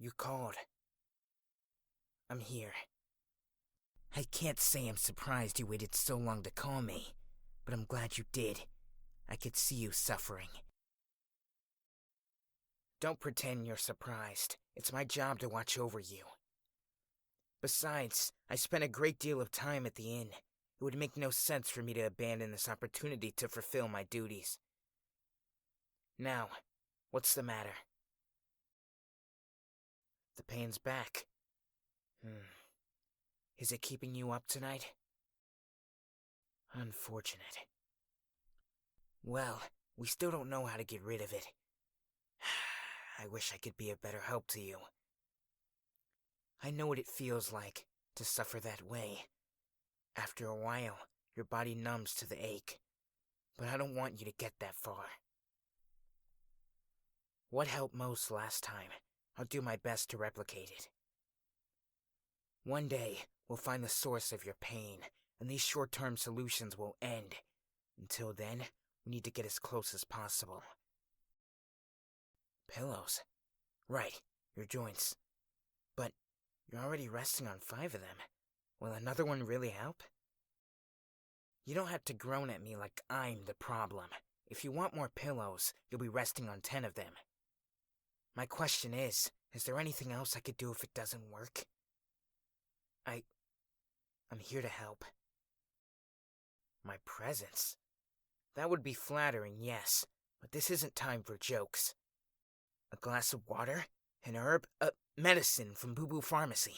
You called. I'm here. I can't say I'm surprised you waited so long to call me, but I'm glad you did. I could see you suffering. Don't pretend you're surprised. It's my job to watch over you. Besides, I spent a great deal of time at the inn. It would make no sense for me to abandon this opportunity to fulfill my duties. Now, what's the matter? The pain's back. Is it keeping you up tonight? Unfortunate. Well, we still don't know how to get rid of it. I wish I could be of better help to you. I know what it feels like to suffer that way. After a while, your body numbs to the ache. But I don't want you to get that far. What helped most last time? I'll do my best to replicate it. One day, we'll find the source of your pain, and these short-term solutions will end. Until then, we need to get as close as possible. Pillows? Right, your joints. But you're already resting on 5 of them. Will another one really help? You don't have to groan at me like I'm the problem. If you want more pillows, you'll be resting on 10 of them. My question is there anything else I could do if it doesn't work? I'm here to help. My presence? That would be flattering, yes, but this isn't time for jokes. A glass of water? An herb? Medicine from Boo Boo Pharmacy.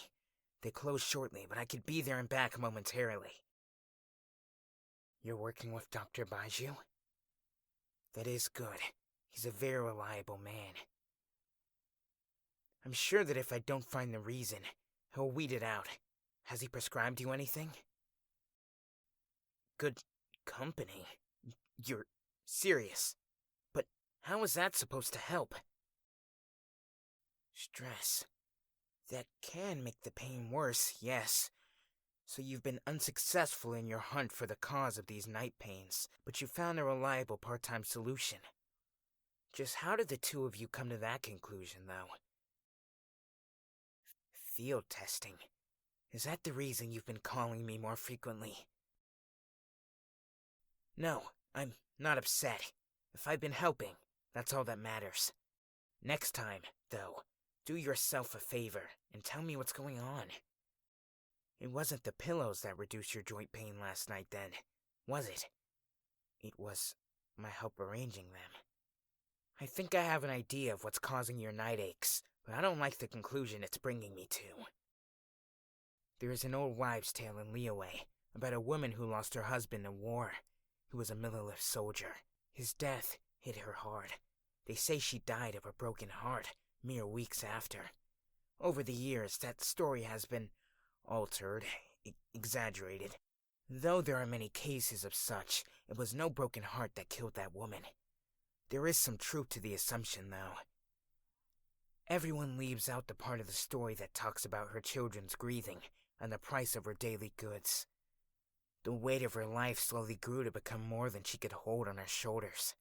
They close shortly, but I could be there and back momentarily. You're working with Dr. Baiju? That is good. He's a very reliable man. I'm sure that if I don't find the reason, he'll weed it out. Has he prescribed you anything? Good company? You're serious. But how is that supposed to help? Stress. That can make the pain worse, yes. So you've been unsuccessful in your hunt for the cause of these night pains, but you found a reliable part-time solution. Just how did the two of you come to that conclusion, though? Field testing. Is that the reason you've been calling me more frequently? No, I'm not upset. If I've been helping, that's all that matters. Next time, though, do yourself a favor and tell me what's going on. It wasn't the pillows that reduced your joint pain last night then, was it? It was my help arranging them. I think I have an idea of what's causing your night aches, but I don't like the conclusion it's bringing me to. There is an old wives' tale in Liyue about a woman who lost her husband in war. He was a Millilith soldier. His death hit her hard. They say she died of a broken heart mere weeks after. Over the years, that story has been altered, exaggerated. Though there are many cases of such, it was no broken heart that killed that woman. There is some truth to the assumption, though. Everyone leaves out the part of the story that talks about her children's grieving and the price of her daily goods. The weight of her life slowly grew to become more than she could hold on her shoulders.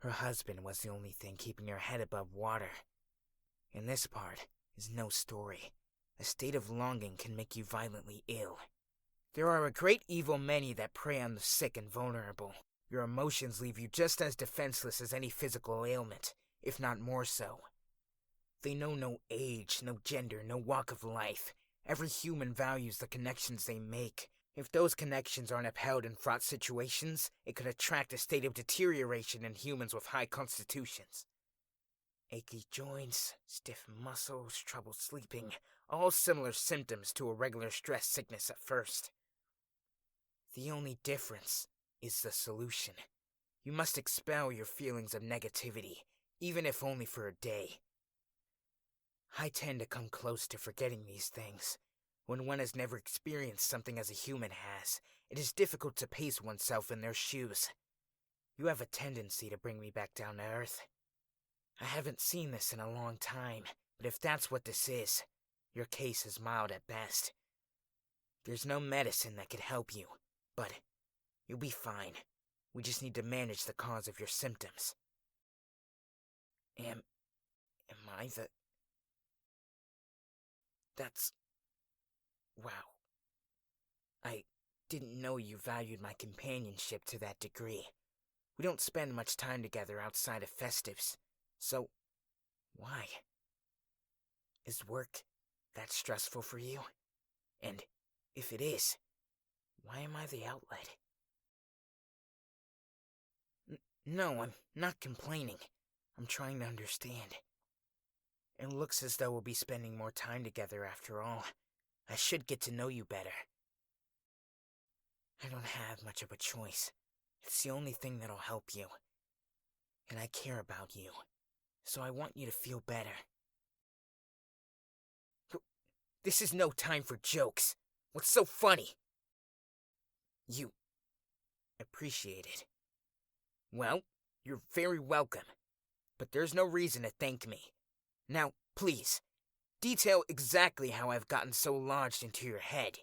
Her husband was the only thing keeping her head above water. In this part is no story. A state of longing can make you violently ill. There are a great evil many that prey on the sick and vulnerable. Your emotions leave you just as defenseless as any physical ailment, if not more so. They know no age, no gender, no walk of life. Every human values the connections they make. If those connections aren't upheld in fraught situations, it could attract a state of deterioration in humans with high constitutions. Achy joints, stiff muscles, trouble sleeping, all similar symptoms to a regular stress sickness at first. The only difference is the solution. You must expel your feelings of negativity, even if only for a day. I tend to come close to forgetting these things. When one has never experienced something as a human has, it is difficult to place oneself in their shoes. You have a tendency to bring me back down to earth. I haven't seen this in a long time, but if that's what this is, your case is mild at best. There's no medicine that could help you, but you'll be fine. We just need to manage the cause of your symptoms. Am I the... That's... wow. I didn't know you valued my companionship to that degree. We don't spend much time together outside of festives, so why? Is work that stressful for you? And if it is, why am I the outlet? No, I'm not complaining. I'm trying to understand. It looks as though we'll be spending more time together after all. I should get to know you better. I don't have much of a choice. It's the only thing that'll help you. And I care about you, so I want you to feel better. This is no time for jokes. What's so funny? You appreciate it. Well, you're very welcome. But there's no reason to thank me. Now, please, detail exactly how I've gotten so lodged into your head.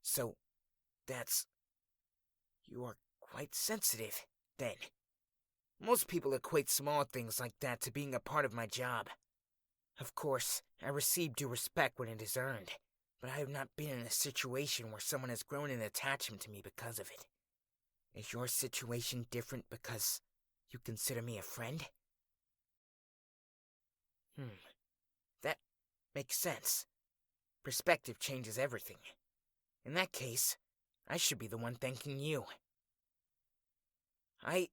So, that's... you are quite sensitive, then. Most people equate small things like that to being a part of my job. Of course, I receive due respect when it is earned, but I have not been in a situation where someone has grown an attachment to me because of it. Is your situation different because you consider me a friend? That makes sense. Perspective changes everything. In that case, I should be the one thanking you. I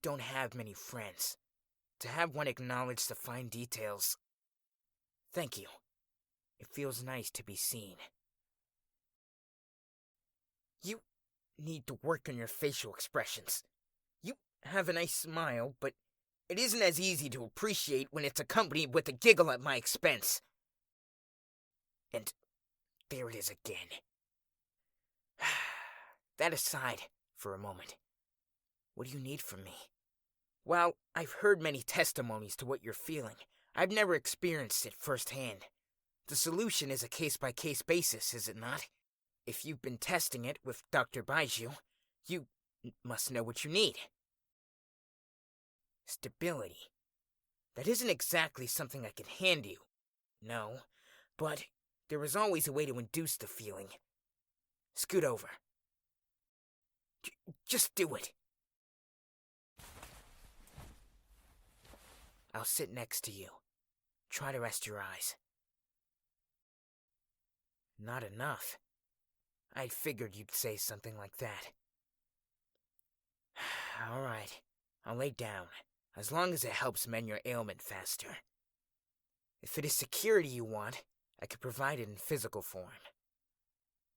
don't have many friends. To have one acknowledge the fine details... thank you. It feels nice to be seen. You need to work on your facial expressions. You have a nice smile, but it isn't as easy to appreciate when it's accompanied with a giggle at my expense. And there it is again. That aside, for a moment, what do you need from me? While I've heard many testimonies to what you're feeling, I've never experienced it firsthand. The solution is a case-by-case basis, is it not? If you've been testing it with Dr. Baiju, you must know what you need. Stability. That isn't exactly something I can hand you. No, but there is always a way to induce the feeling. Scoot over. Just do it. I'll sit next to you. Try to rest your eyes. Not enough. I figured you'd say something like that. All right, I'll lay down, as long as it helps mend your ailment faster. If it is security you want, I could provide it in physical form.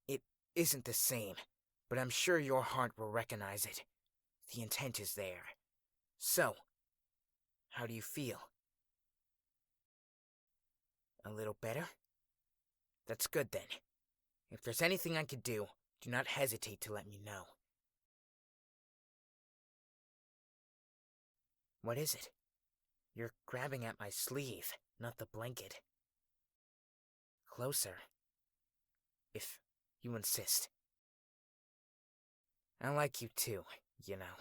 It isn't the same, but I'm sure your heart will recognize it. The intent is there. So, how do you feel? A little better? That's good then. If there's anything I could do, do not hesitate to let me know. What is it? You're grabbing at my sleeve, not the blanket. Closer. If you insist. I like you too, you know.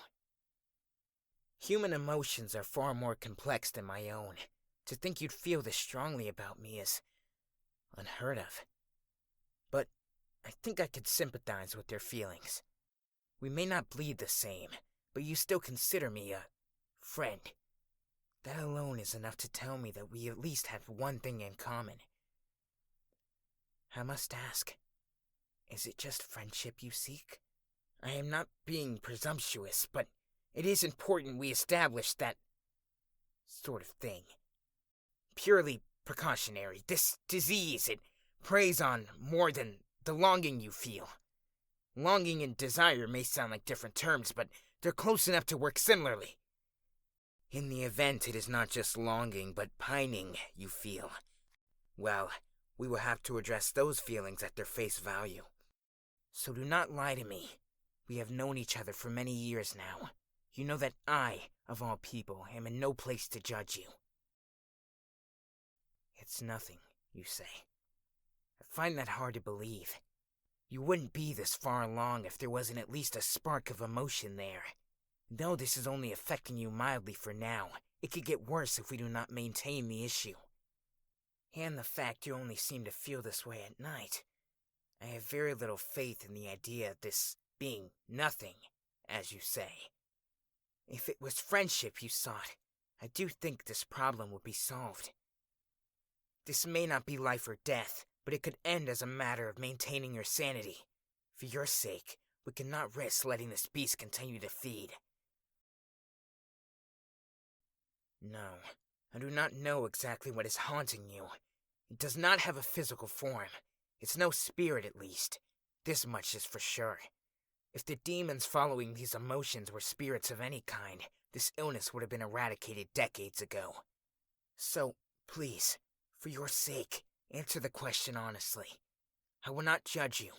Human emotions are far more complex than my own. To think you'd feel this strongly about me is unheard of. But I think I could sympathize with your feelings. We may not bleed the same, but you still consider me a friend. That alone is enough to tell me that we at least have one thing in common. I must ask, is it just friendship you seek? I am not being presumptuous, but it is important we establish that sort of thing. Purely precautionary. This disease, it preys on more than the longing you feel. Longing and desire may sound like different terms, but they're close enough to work similarly. In the event it is not just longing, but pining you feel, well, we will have to address those feelings at their face value. So do not lie to me. We have known each other for many years now. You know that I, of all people, am in no place to judge you. It's nothing, you say. I find that hard to believe. You wouldn't be this far along if there wasn't at least a spark of emotion there. Though this is only affecting you mildly for now, it could get worse if we do not maintain the issue. And the fact you only seem to feel this way at night. I have very little faith in the idea of this being nothing, as you say. If it was friendship you sought, I do think this problem would be solved. This may not be life or death, but it could end as a matter of maintaining your sanity. For your sake, we cannot risk letting this beast continue to feed. No, I do not know exactly what is haunting you. It does not have a physical form. It's no spirit, at least. This much is for sure. If the demons following these emotions were spirits of any kind, this illness would have been eradicated decades ago. So, please, for your sake, answer the question honestly. I will not judge you,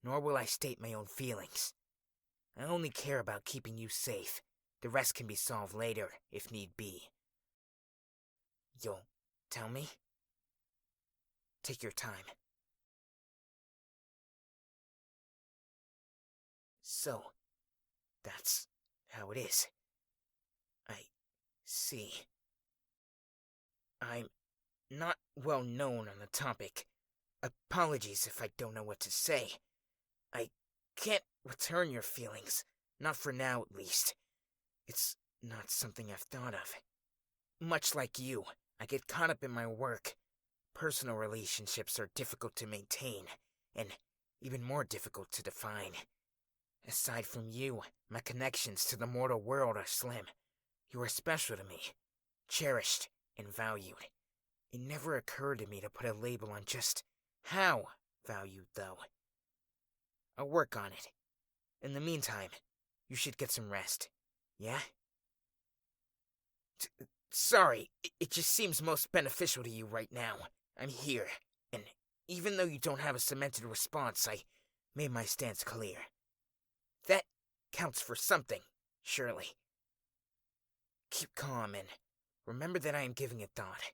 nor will I state my own feelings. I only care about keeping you safe. The rest can be solved later, if need be. You'll tell me? Take your time. So, that's how it is. I see. I'm not well known on the topic. Apologies if I don't know what to say. I can't return your feelings. Not for now, at least. It's not something I've thought of. Much like you, I get caught up in my work. Personal relationships are difficult to maintain, and even more difficult to define. Aside from you, my connections to the mortal world are slim. You are special to me, cherished and valued. It never occurred to me to put a label on just how valued, though. I'll work on it. In the meantime, you should get some rest, yeah? Sorry, it just seems most beneficial to you right now. I'm here, and even though you don't have a cemented response, I made my stance clear. That counts for something, surely. Keep calm and remember that I am giving it thought,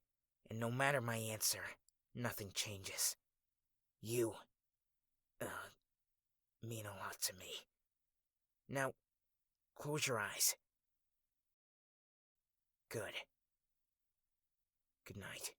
and no matter my answer, nothing changes. You, mean a lot to me. Now, close your eyes. Good. Good night.